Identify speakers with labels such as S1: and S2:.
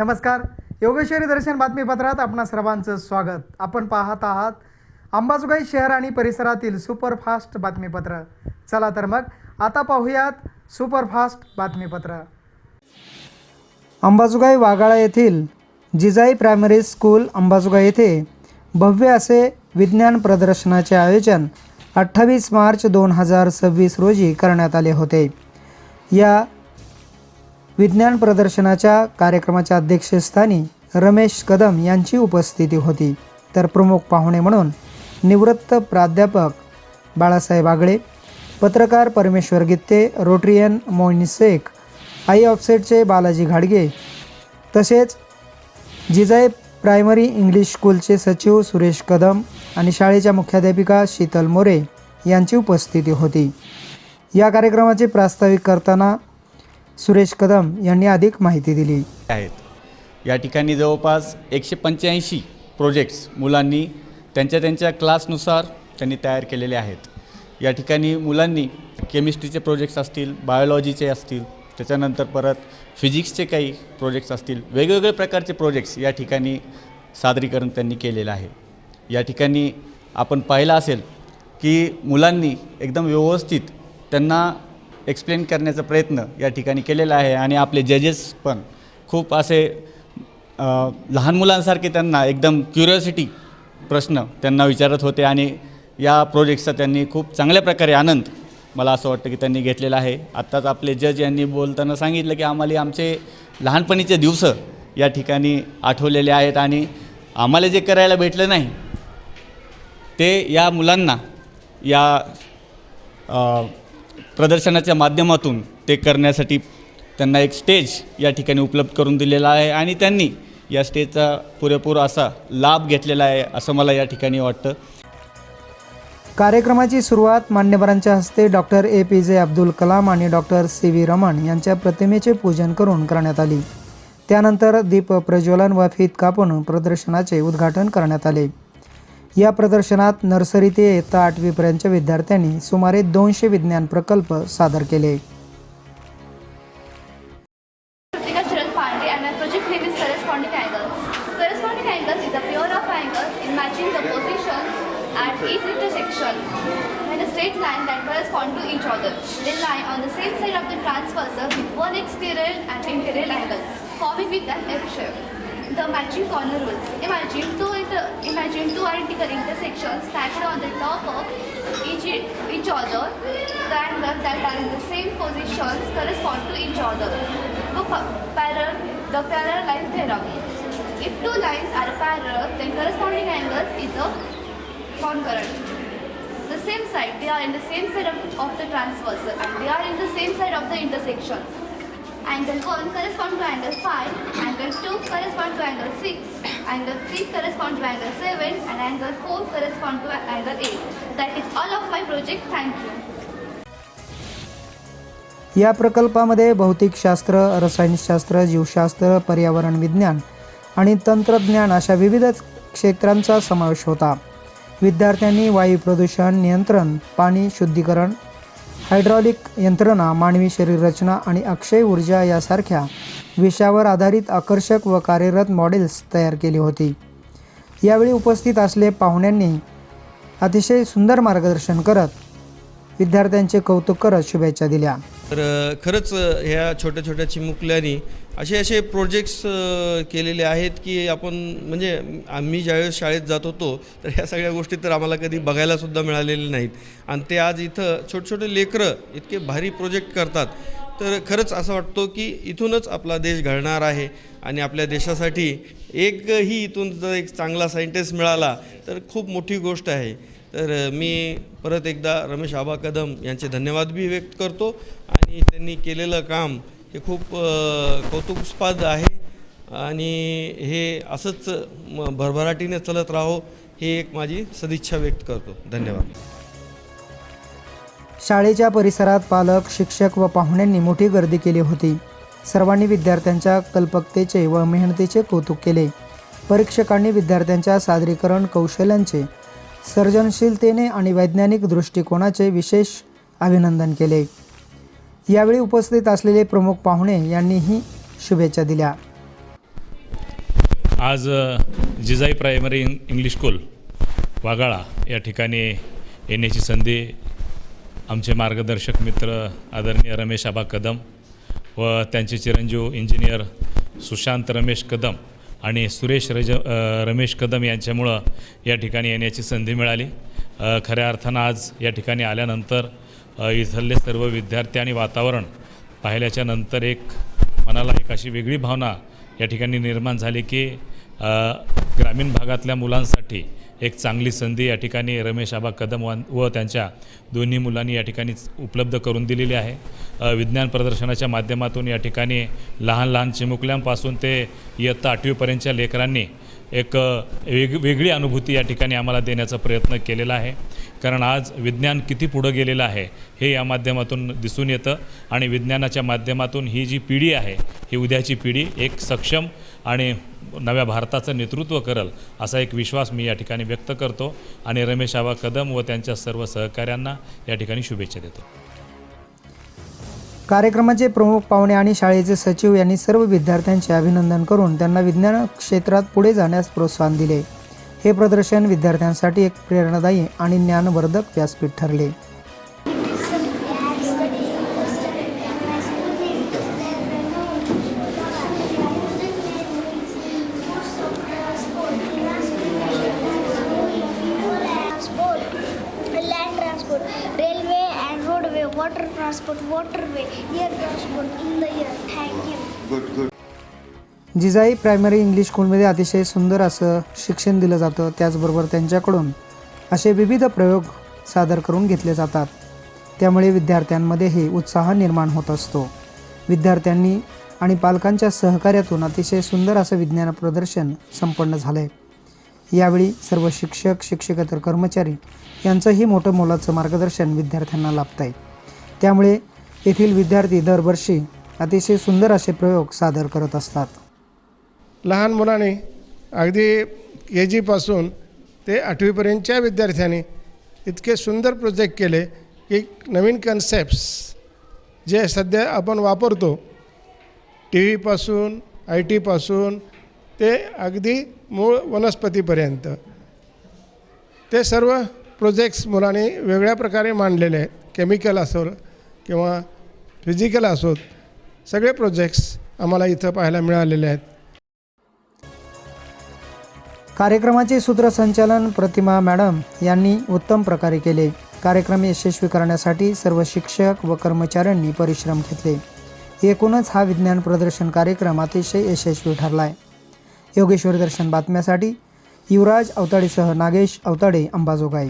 S1: नमस्कार. योगेश्वरी दर्शन बातमीपत्रात आपणा सर्वांचं स्वागत. आपण पाहत आहात अंबाजोगाई शहर आणि परिसरातील सुपरफास्ट बातमीपत्र. चला तर मग आता पाहूयात सुपरफास्ट बातमीपत्र. अंबाजोगाई वाघाळा येथील जिजाई प्रायमरी स्कूल अंबाजोगाई येथे भव्य असे विज्ञान प्रदर्शनाचे आयोजन 28 मार्च 2026 रोजी करण्यात आले होते. या विज्ञान प्रदर्शनाच्या कार्यक्रमाच्या अध्यक्षस्थानी रमेश कदम यांची उपस्थिती होती. तर प्रमुख पाहुणे म्हणून निवृत्त प्राध्यापक बाळासाहेब आगळे, पत्रकार परमेश्वर गित्ते, रोटरियन मोइन शेख, आई ऑफसेटचे बालाजी घाडगे, तसेच जिजाई प्रायमरी इंग्लिश स्कूलचे सचिव सुरेश कदम आणि शाळेच्या मुख्याध्यापिका शीतल मोरे यांची उपस्थिती होती. या कार्यक्रमाचे प्रास्ताविक करताना सुरेश कदम यांनी अधिक माहिती दिली.
S2: या ठिकाणी जवळपास 185 प्रोजेक्ट्स मुलांनी त्यांच्या क्लासनुसार त्यांनी तयार केलेले आहेत. या ठिकाणी मुलांनी केमिस्ट्रीचे प्रोजेक्ट्स असतील, बायोलॉजीचे असतील, त्याच्यानंतर परत फिजिक्सचे काही प्रोजेक्ट्स असतील, वेगवेगळे प्रकारचे प्रोजेक्ट्स या ठिकाणी सादरीकरण त्यांनी केलेलं आहे. या ठिकाणी आपण पाहिलं असेल की मुलांनी एकदम व्यवस्थित त्यांना एक्सप्लेन करण्याचा प्रयत्न या ठिकाणी केलेला आहे आणि आपले जजेस पण खूप असे लहान मुलांसारखे त्यांना एकदम क्युरिओसिटी प्रश्न त्यांना विचारत होते आणि या प्रोजेक्टचा त्यांनी खूप चांगल्या प्रकारे आनंद मला असं वाटतं की त्यांनी घेतलेला आहे. आत्ताच आपले जज यांनी बोलताना सांगितलं की आम्हाला आमचे लहानपणीचे दिवस या ठिकाणी आठवलेले आहेत आणि आम्हाला जे करायला भेटलं नाही ते या मुलांना या प्रदर्शनाच्या माध्यमातून ते करण्यासाठी त्यांना एक स्टेज या ठिकाणी उपलब्ध करून दिलेला आहे आणि त्यांनी या स्टेजचा पुरेपूर असा लाभ घेतलेला आहे असं मला या ठिकाणी वाटतं.
S1: कार्यक्रमाची सुरुवात मान्यवरांच्या हस्ते डॉक्टर APJ अब्दुल कलाम आणि डॉक्टर CV रमण यांच्या प्रतिमेचे पूजन करून करण्यात आली. त्यानंतर दीप प्रज्वलन व फीत कापून प्रदर्शनाचे उद्घाटन करण्यात आले. या प्रदर्शनात नर्सरी ते इयत्ता 8वी पर्यंतच्या विद्यार्थ्यांनी सुमारे 200 विज्ञान प्रकल्प सादर केले.
S3: At each intersection, when a straight line that correspond to each other, they lie on the same side of the transversal with one exterior and interior angle, forming with an F shape. The matching corner rules. Imagine two identical intersections stacked on the top of each other. The angles that are in the same positions correspond to each other. The parallel line theorem. If two lines are parallel, then corresponding angles is a concurrent. The same side, they are in the same side of the transversal and they are in the same side of the intersections. Angle 1 corresponds to angle 5, angle 2 corresponds to angle 6, angle 3 corresponds to angle 7 and angle 4 corresponds to angle 8. That is all of my project. Thank you.
S1: या प्रकल्पामध्ये भौतिकशास्त्र, रसायनशास्त्र, जीवशास्त्र, पर्यावरण विज्ञान आणि तंत्रज्ञान अशा विविध क्षेत्रांचा समावेश होता. विद्यार्थ्यांनी वायू प्रदूषण नियंत्रण, पाणी शुद्धीकरण, हायड्रॉलिक यंत्रणा, मानवी शरीर रचना आणि अक्षय ऊर्जा यासारख्या विषयावर आधारित आकर्षक व कार्यरत मॉडेल्स तयार केली होती. यावेळी उपस्थित असलेल्या पाहुण्यांनी अतिशय सुंदर मार्गदर्शन करत विद्यार्थ्यांचे कौतुक करत शुभेच्छा दिल्या.
S4: तर खरंच ह्या छोट्या छोट्या चिमुकल्यांनी असे प्रोजेक्ट्स केलेले आहेत की आपण म्हणजे आम्ही ज्यावेळेस शाळेत जात होतो तर ह्या सगळ्या गोष्टी तर आम्हाला कधी बघायलासुद्धा मिळालेल्या नाहीत आणि ते आज इथं छोटे लेकरं इतके भारी प्रोजेक्ट करतात. तर खरंच असं वाटतं की इथूनच आपला देश घडणार आहे आणि आपल्या देशासाठी एकही इथून जर एक चांगला सायंटिस्ट मिळाला तर खूप मोठी गोष्ट आहे. तर मी परत एकदा रमेश आबा कदम यांचे धन्यवाद बी व्यक्त करतो आणि त्यांनी केलेलं काम हे खूप कौतुकास्पद आहे आणि हे असंच भरभराटीने चलत राहो ही एक माझी सदिच्छा व्यक्त करतो. धन्यवाद.
S1: शाळेच्या परिसरात पालक, शिक्षक व पाहुण्यांनी मोठी गर्दी केली होती. सर्वांनी विद्यार्थ्यांच्या कल्पकतेचे व मेहनतीचे कौतुक केले. परीक्षकांनी विद्यार्थ्यांच्या सादरीकरण कौशल्यांचे, सर्जनशीलतेने आणि वैज्ञानिक दृष्टिकोनाचे विशेष अभिनंदन केले. यावेळी उपस्थित असलेले प्रमुख पाहुणे यांनीही शुभेच्छा दिल्या.
S5: आज Jijai primary English school Waghala या ठिकाणी येण्याची संधी आमचे मार्गदर्शक मित्र आदरणीय रमेश आबा कदम व त्यांचे चिरंजीव इंजिनियर सुशांत रमेश कदम आणि सुरेश रमेश कदम यांच्यामुळं या ठिकाणी येण्याची संधी मिळाली. खऱ्या अर्थानं आज या ठिकाणी आल्यानंतर इथले सर्व विद्यार्थी आणि वातावरण पाहिल्याच्या नंतर मनाला एक अशी वेगळी भावना या ठिकाणी निर्माण झाली की ग्रामीण भागातल्या मुलांसाठी एक चांगली संधी या ठिकाणी रमेश आबा कदम व त्यांच्या दोन्ही मुलांनी या ठिकाणी उपलब्ध करून दिलेली आहे. विज्ञान प्रदर्शनाच्या माध्यमातून या ठिकाणी लहान लहान चिमुकल्यांपासून ते इयत्ता 8वीपर्यंतच्या लेकरांनी एक वेगळी अनुभूती या ठिकाणी आम्हाला देण्याचा प्रयत्न केलेला आहे. कारण आज विज्ञान किती पुढं गेलेलं आहे हे या माध्यमातून दिसून येतं आणि विज्ञानाच्या माध्यमातून ही जी पिढी आहे ही उद्याची पिढी एक सक्षम आणि नव्या भारताचं नेतृत्व करेल असा एक विश्वास मी या ठिकाणी व्यक्त करतो आणि रमेश आबा कदम व त्यांच्या सर्व सहकाऱ्यांना या ठिकाणी शुभेच्छा देतो.
S1: कार्यक्रमाचे प्रमुख पाहुणे आणि शाळेचे सचिव यांनी सर्व विद्यार्थ्यांचे अभिनंदन करून त्यांना विज्ञान क्षेत्रात पुढे जाण्यास प्रोत्साहन दिले. हे प्रदर्शन विद्यार्थ्यांसाठी एक प्रेरणादायी आणि ज्ञानवर्धक व्यासपीठ ठरले.
S6: land transport, railway and roadway, water transport, waterway, air transport in the air. Thank you.
S1: Jijai primary English स्कूलमध्ये अतिशय सुंदर असं शिक्षण दिलं जातं. त्याचबरोबर त्यांच्याकडून असे विविध प्रयोग सादर करून घेतले जातात. त्यामुळे विद्यार्थ्यांमध्येही उत्साह निर्माण होत असतो. विद्यार्थ्यांनी आणि पालकांच्या सहकार्यातून अतिशय सुंदर असं विज्ञान प्रदर्शन संपन्न झालं. यावेळी सर्व शिक्षक शिक्षकेतर कर्मचारी यांचंही मोठं मोलाचं मार्गदर्शन विद्यार्थ्यांना लाभत आहे. त्यामुळे येथील विद्यार्थी दरवर्षी अतिशय सुंदर असे प्रयोग सादर करत असतात.
S7: लहान मुलांनी अगदी KG पासून ते 8वीपर्यंतच्या विद्यार्थ्यांनी इतके सुंदर प्रोजेक्ट केले की नवीन कन्सेप्ट्स जे सध्या आपण वापरतो TV पासून IT पासून ते अगदी मूळ वनस्पतीपर्यंत ते सर्व प्रोजेक्ट्स मुलांनी वेगळ्या प्रकारे मांडलेले आहेत. केमिकल असो किंवा फिजिकल असोत सगळे प्रोजेक्ट्स आम्हाला इथं पाहायला मिळालेले आहेत.
S1: कार्यक्रमाचे सूत्रसंचालन प्रतिमा मॅडम यांनी उत्तम प्रकारे केले. कार्यक्रम यशस्वी करण्यासाठी सर्व शिक्षक व कर्मचाऱ्यांनी परिश्रम घेतले. एकूणच हा विज्ञान प्रदर्शन कार्यक्रम अतिशय यशस्वी ठरला आहे. योगेश्वर दर्शन बातम्यासाठी युवराज अवताडेसह नागेश अवताडे, अंबाजोगाई.